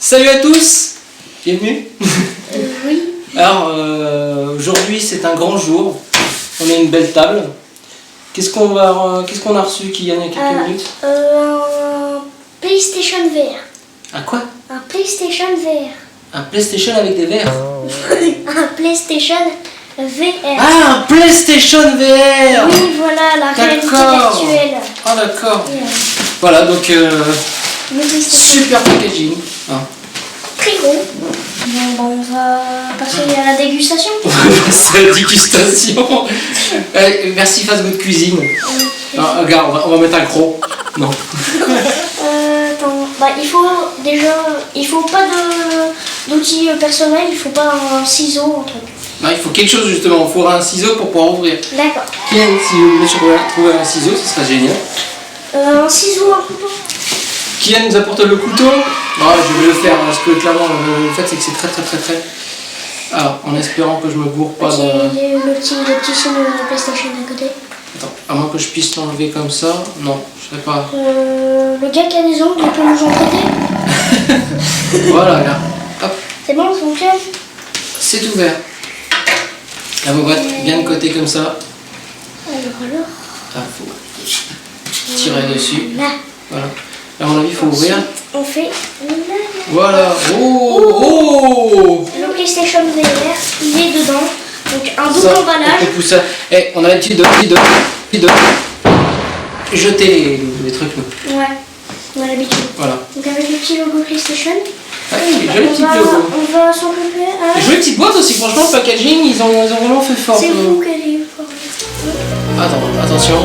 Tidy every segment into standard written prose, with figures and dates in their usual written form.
Salut à tous, bienvenue. Oui. Alors aujourd'hui c'est un grand jour, on a une belle table. Qu'est-ce qu'on a reçu qu'il y a quelques minutes? Un PlayStation VR. À quoi? Un PlayStation VR. Un PlayStation avec des verres. Un PlayStation VR. Ah, un PlayStation VR. Oui, voilà, la réalité virtuelle. Ah d'accord. Yeah. Voilà donc Le PlayStation. super packaging. Ah. Très gros. Bon, on va passer à la dégustation. C'est la dégustation. Merci Fast Good Cuisine. Ah, regarde, on va mettre un croc. Non. Attends, il faut pas d'outils personnels, il faut pas un ciseau, un truc. Non, il faut quelque chose justement, il faudra un ciseau pour pouvoir ouvrir. D'accord. Kian, si vous voulez trouver un ciseau, ce serait génial. Un ciseau, un couteau. Kian nous apporte le couteau. Ouais, je vais le faire parce que clairement le fait c'est que c'est très. Alors, en espérant que je me gourre pas dans... Le petit signe de PlayStation à côté. Attends, à moins que je puisse l'enlever comme ça. Non, je sais pas. Le gars qui a des ongles, il peut nous en prêter. Voilà, là. Hop, C'est bon, ça fonctionne. c'est ouvert. La boîte bien de côté comme ça. Alors. Ah, faut tirer dessus. Là. Voilà. À mon avis, il faut ouvrir. On fait là. Voilà. Oh. Le PlayStation VR, il est dedans. Donc un double Ça, emballage. on pousse ça. Eh, on a l'habitude de jeter les trucs. Nous. Ouais, on a l'habitude. Voilà. Donc avec le petit logo PlayStation. Ah, il est joli petit logo. On va s'occuper à... Et jolie petite boîte aussi, franchement, le packaging, ils ont vraiment fait fort. C'est vous qui allez voir. Attends, attention.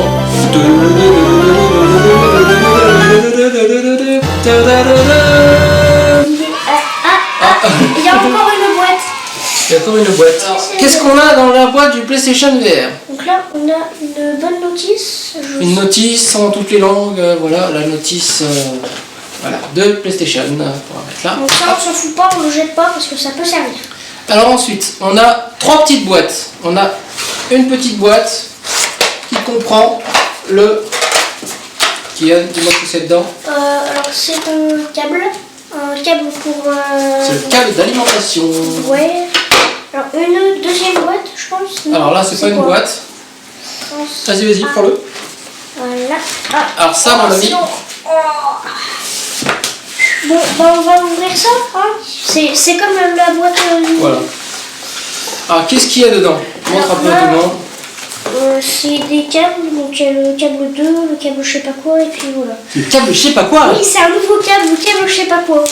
Il y a encore une boîte. Il y a encore une boîte. Qu'est-ce qu'on a dans la boîte du PlayStation VR? Donc là, on a une bonne notice. Une notice en toutes les langues, voilà, la notice voilà, de PlayStation. On va mettre là. Donc ça, on s'en fout pas, on le jette pas parce que ça peut servir. Alors ensuite, on a 3 petites boîtes. On a une petite boîte qui comprend le... Dis-moi ce que c'est dedans. Alors c'est un câble pour... C'est le câble d'alimentation. Ouais. Alors une deuxième boîte, je pense. Non, Alors là, c'est pas une quoi? boîte. Vas-y, prends-le. Voilà. Ah. Alors ça, à mon avis... Bon, bah on va ouvrir ça. Hein. C'est comme la boîte... Voilà. Alors qu'est-ce qu'il y a dedans? Montre un peu à tout le monde. C'est des câbles, donc il y a le câble 2, le câble je sais pas quoi, et puis voilà. Le câble je sais pas quoi. Oui, c'est un nouveau câble, le câble je sais pas quoi.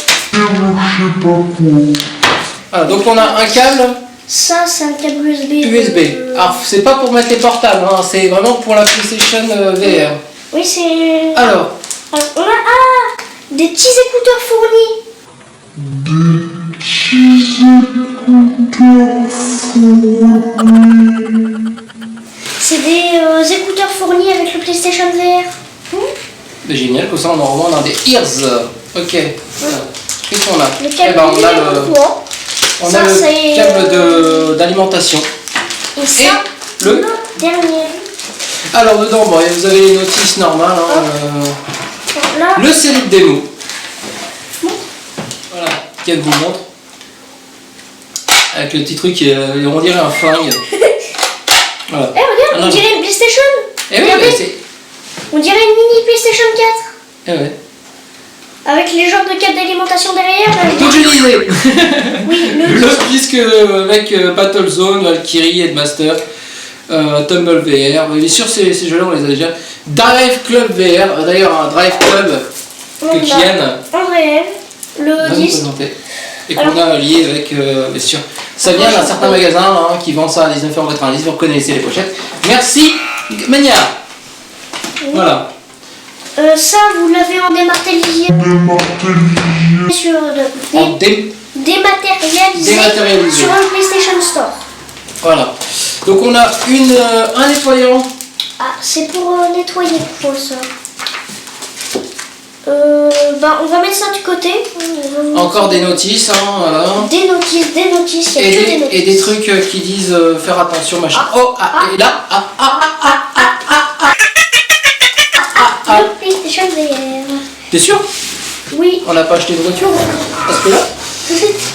Voilà, donc on a un câble Ça, c'est un câble USB. USB. Alors c'est pas pour mettre les portables, hein, c'est vraiment pour la PlayStation VR. Oui, c'est... Alors, on a... des petits écouteurs fournis. C'est des écouteurs fournis avec le PlayStation VR. génial, comme ça on en a des ears. Ok. Voilà. Qu'est-ce qu'on a? Le câble Eh ben, on a Ça, le câble d'alimentation. Et ça, le dernier. Alors dedans, bon, vous avez les notices normales. Hein, Là, le série de démo. Voilà, qu'elle vous montre. Avec le petit truc, on dirait un flingue. Voilà. regarde, Ah, non, on dirait une PlayStation. Eh oui, Regardez, bah, c'est... on dirait une mini PlayStation 4. Eh ouais. Avec les genres de câbles d'alimentation derrière. Donc je disais, Oui, le disque avec Battlezone, Valkyrie, Headmaster, Tumble VR, bien sûr ces jeux-là on les a déjà. Drive Club VR, d'ailleurs un Drive Club que Kian en réel, le va nous disque. présenter. Et qu'on a lié avec, bien sûr, ça vient d'un certain magasin hein, qui vend ça à 19,90€, vous reconnaissez les pochettes. Merci Mania. Voilà. Ça, vous l'avez en dématérialisé. Dématérialisé sur un PlayStation Store. Voilà. Donc on a un nettoyant. Ah, c'est pour nettoyer pour ça. On va mettre ça de côté. Encore des notices, hein, voilà. Des notices, il y a que des notices. Et des trucs qui disent faire attention, machin. Et là, Le PlayStation VR. T'es sûr? Oui. On n'a pas acheté de voiture parce que là.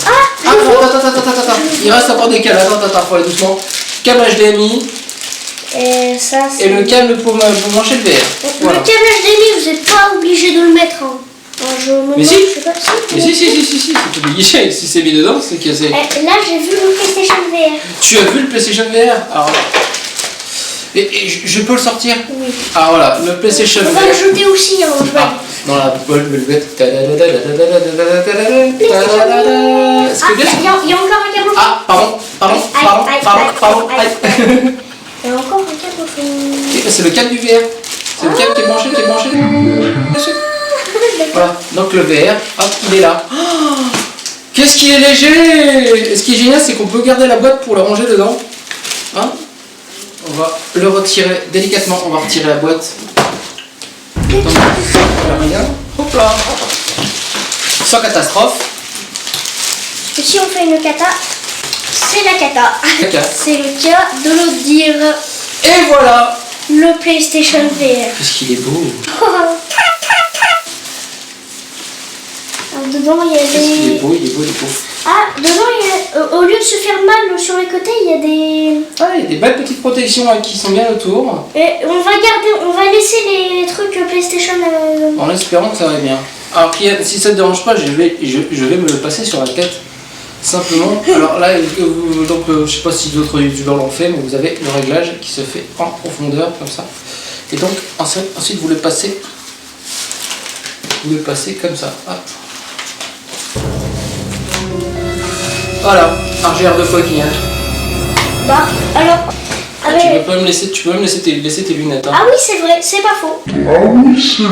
Ah, Ah, attends. Il reste encore des câbles. Attends, faut aller doucement. Câble HDMI. Et ça, c'est... Et le câble pour brancher le VR. Voilà. Le câble HDMI, vous n'êtes pas obligé de le mettre. Hein. Alors, Mais si. Je sais pas si. Mais si, c'est obligé. Si c'est mis dedans, c'est que c'est. Là, j'ai vu le PlayStation VR. Tu as vu le PlayStation VR? Alors, et je peux le sortir? Oui. Ah voilà, le PlayStation On va VR. le jeter aussi, hein, je vois. Ah, dans la boîte velvet. Est-ce que bien? Il y a encore un câble au fond. Ah, pardon. Aïe. Il y a encore un câble au fond. C'est le câble du VR. C'est le câble qui est branché. Voilà, donc le VR, hop, il est là. Oh, qu'est-ce qu'il est léger! Et ce qui est génial, c'est qu'on peut garder la boîte pour le ranger dedans. Hein? On va le retirer délicatement, on va retirer la boîte. Rien. Hop là. Sans catastrophe. Si on fait une cata, c'est la cata. Caca. C'est le cas de le dire. Et voilà. Le PlayStation VR. Qu'est-ce qu'il est beau. Alors, dedans, il y a Qu'est-ce qu'il des... est beau. Ah, dedans, il y a, au lieu de se faire mal sur les côtés, il y a des... Ah, il y a des belles petites protections hein, qui sont bien autour. Et on va laisser les trucs PlayStation... En espérant que ça va bien. Alors si ça ne te dérange pas, je vais me le passer sur la tête. Simplement. Alors là, donc, je sais pas si d'autres youtubeurs l'ont fait, mais vous avez le réglage qui se fait en profondeur comme ça. Et donc ensuite vous le passez. Comme ça. Hop. Voilà, un GR de coquille. Hein. Bah, alors... Ah, tu peux me laisser tes lunettes. Hein. Ah oui, c'est vrai, c'est pas faux. C'est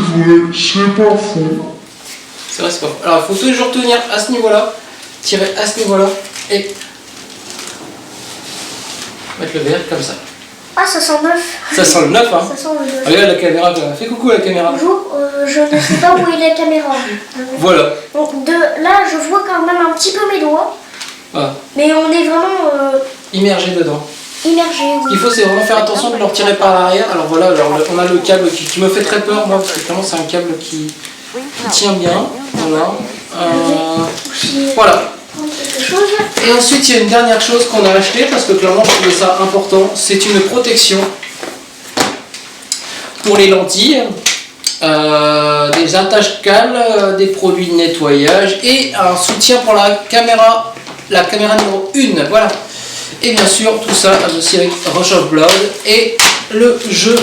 vrai, c'est pas faux. Alors il faut toujours tenir à ce niveau-là, tirer à ce niveau-là et mettre le verre comme ça. Ah, ça sent neuf. Ça sent le neuf, hein. Ça sent le neuf. Regarde la caméra, fais coucou à la caméra. Bonjour, je ne sais pas où est la caméra. Voilà. Donc là, je vois quand même un petit peu mes doigts. Voilà. Mais on est vraiment Immergé dedans. immergé. Ce qu'il faut, c'est vraiment faire attention de le retirer par l'arrière. Alors voilà, on a le câble qui me fait très peur, moi, parce que vraiment c'est un câble qui tient bien. Voilà. Voilà. Et ensuite, il y a une dernière chose qu'on a acheté parce que clairement, je trouvais ça important. C'est une protection pour les lentilles, des attaches câbles, des produits de nettoyage et un soutien pour la caméra numéro 1. Voilà. Et bien sûr, tout ça associé avec Rush of Blood et le jeu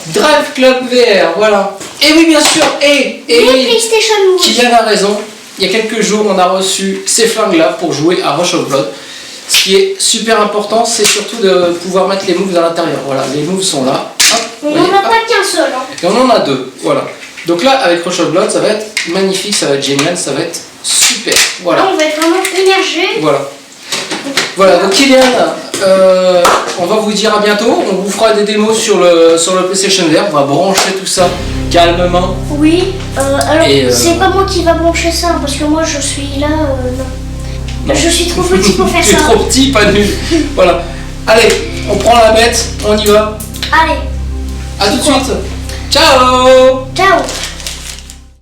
Drive Club VR. Voilà. Et oui, bien sûr. Et PlayStation Move. Kylian a raison. Il y a quelques jours, on a reçu ces flingues-là pour jouer à Rush of Blood. Ce qui est super important, c'est surtout de pouvoir mettre les moves à l'intérieur. Voilà, les moves sont là. Hop, On n'en a pas qu'un seul. Hein. Et on en a deux. Voilà. Donc là, avec Rush of Blood, ça va être magnifique, ça va être génial, ça va être super. Voilà. Là, on va être vraiment immergé. Voilà, donc Kylian, on va vous dire à bientôt. On vous fera des démos sur le PlayStation VR. On va brancher tout ça calmement. Oui, alors Et, c'est pas moi qui va brancher ça, parce que moi je suis là, non. Je suis trop petit pour faire Tu es ça. trop petit, pas nul. Voilà. Allez, on prend la bête, on y va. Allez, À tout de suite. Ciao. ciao.